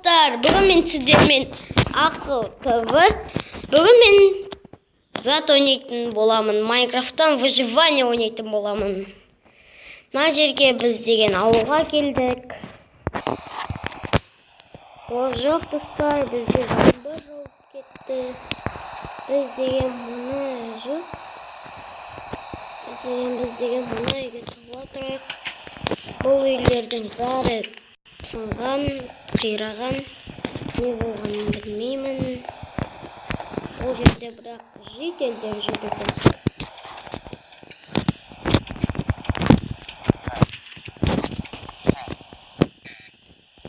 Dostlar, bugün men sizlerмен Akıl TV. Bugün men zat oynaytын боламын. Minecraft'tan выживание oynaytын боламын. Мына жерге biz деген ауылға келдік. Ол жоқ достар, бізде жаңбыр жауып кетті. Біз деген мұны жоқ. Біз деген мұны үйге туып отырайық. Бұл үйлердің бәрі сынған, қираған, не болғанын білмеймін. Ол жерде бірақ жителдер жүрді.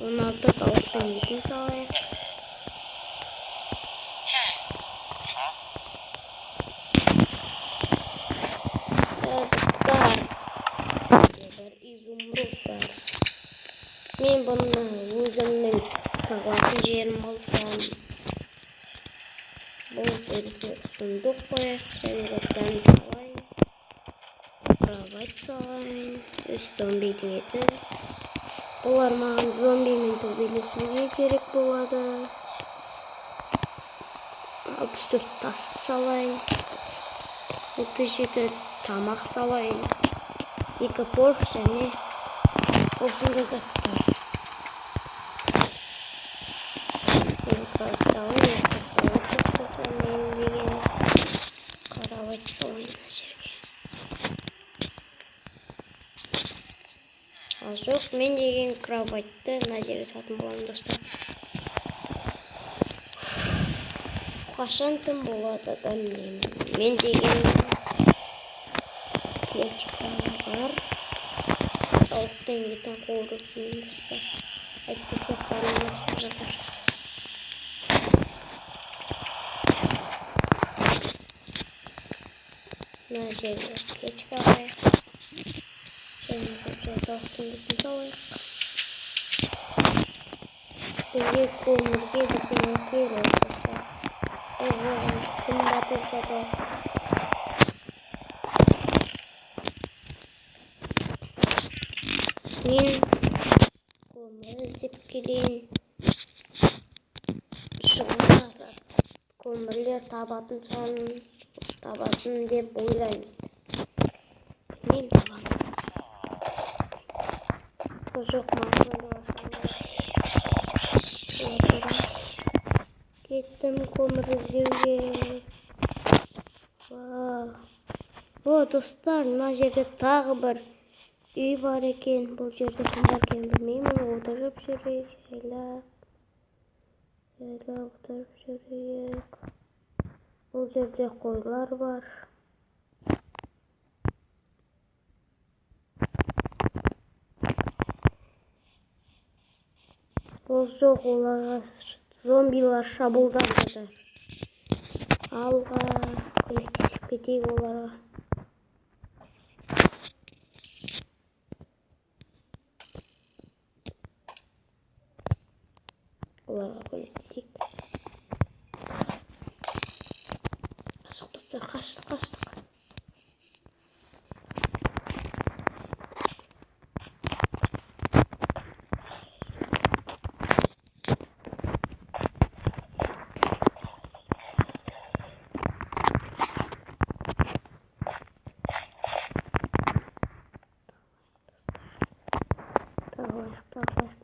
16 тауықтың етін салайық. Достар, изумруд бар. Мен бұны өзімнің табатын жерім болсам, бұл жерге сундук қояйық, және оттан салайын, кровать салайын, 3 зомбидің еті. Олар маған зомбимен төбелесуге керек болады. 64 тас салайын, 37 тамақ салайын, 2 порк және осындай заттар. Карават салайын мына жерге. Жоқ, мен деген кроватьты мына жерге сатып боламын достар. Қашан тым болады да мен деген печка бар. Тауықтың етін қуырып жеймін достар. Әйтпесе қарным ашып жатыр. Мына жерге печка қояйық. Және тауықтың етін салайық. Бізге көмірге деген керек достар. Күн батып жатыр. Мен көмір іздеп келейін. Шығымда көмірлер табатын деп ойлаймын. Білмеймін, табамын. Жоқ, мақсымды кеттім көмір іздеуге. О, достар, мына жерде тағы бір үй бар екен. Бұл жерде кім бар екенін білмеймін. Отырып жүрейік, жайлап отырып жүрейік. Бұл жерде қойлар бар. Бұл жоқ, оларға зомбилар шабуылдап жатыр. Алға көмектесіп кетейік оларға. Оларға көмектесейік. Қашық, қашық.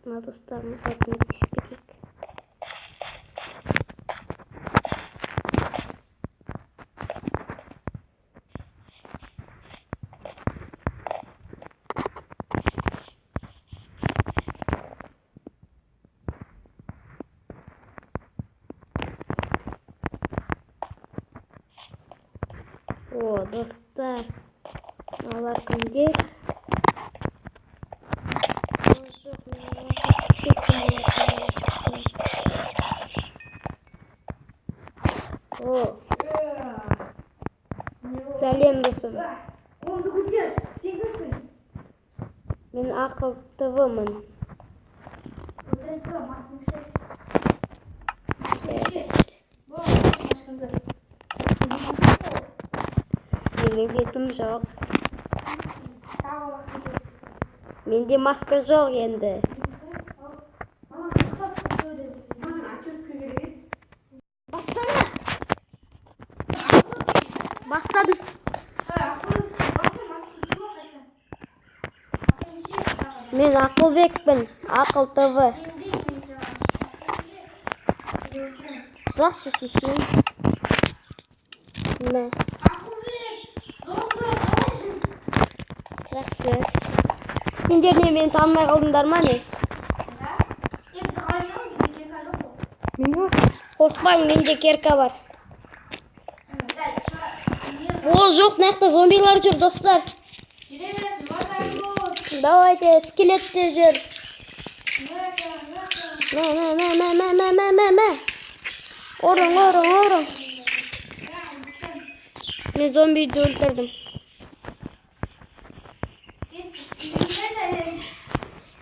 Мына достарымызға көмектесіп кетейік. О, достар, мыналар кімдер? Сәлем досым. Мен Акыл ТВ-мын. Менде бетім жоқ. Менде маска жоқ енді. Мен Акылбекпін. Акыл ТВ. Жақсы шешейін. Мә. Жақсы. Сендер не мені танымай қалдыңдар ма не? Қорқпаң, менде керка бар. О, жоқ, нақта зомбилар жүр, достар. Давайте, скелетте жүр. Мә. Орын. Мен зомбиді өлтірдім.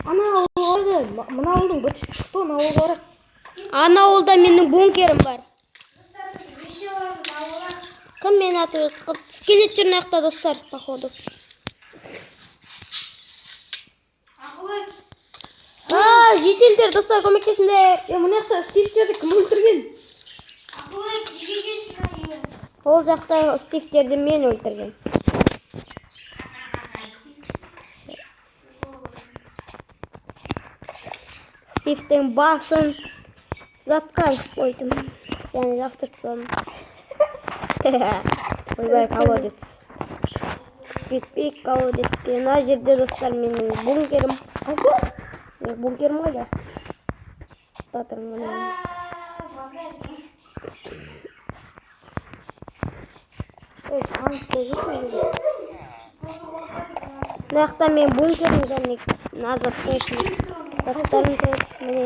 Ана ауылды, мына ауылдың быт шықты, ана ауылға барақ. Ана ауылда менің бункерім бар. Кім мен атып жатқан? Скелет жүр нақта, достар, походу. Жетелдер, достар, көмектесіңдер. Мұны жақта стифтерді кім өлтірген? Ол жақта стифтерді мен өлтірген. Стифтің басын затқа қойдым. Яғни жастырып ойбай, колодец. Кетпейік колодецке. Мына жерде, достар, менің бункерім. Қайсы? Бункерім қайда? Татырым мұны. Мына мен бункерім және назад қойшын. Заттарым көп міне.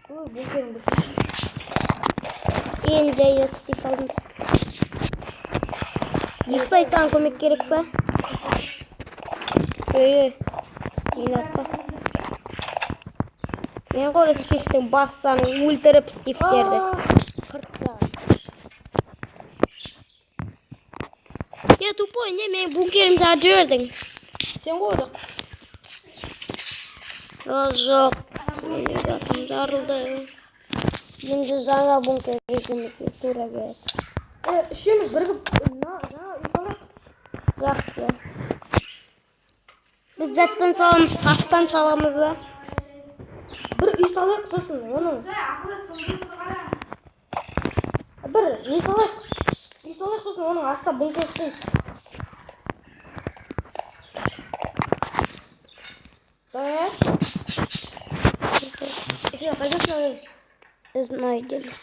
Бункерім бұл. Ең жайы істей салдым. Ұйықтайсаң көмек керек па? Мен атпа. Мен ғой Стивтің бастан өлтіріп Стивтерді. Я тупой, не, мен бункерімді ажырдың. Сен ғой да? Жоқ, менің жатым жарылды. Енді жаңа бункер екенімізге тура келеді. Үшеміз бірігіп жаңа үй салайық. Жақсы. Біз заттан саламыз, тастан саламыз ба? Бір үй салайық сосын, оның. Бір не салайық? Үй салайық сосын, оның аста бункер істейміз. Қайдасың алайыз? Біз мұна үйдеміз.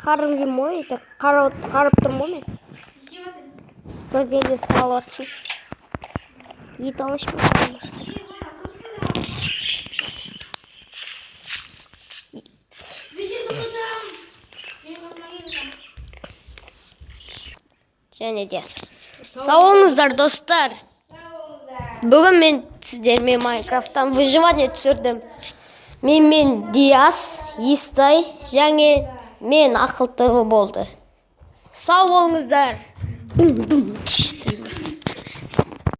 Қарым жем ой, қарып тұрм ғой мен. Бірдегі салып атсың. Ет алыш па? Және де. Сау болыңыздар, достар. Бүгін мен сіздермен Майнкрафттан выживание түсірдім. Мен Диас, Естай, және мен Ақыл ТВ болды. Сау болыңыздар.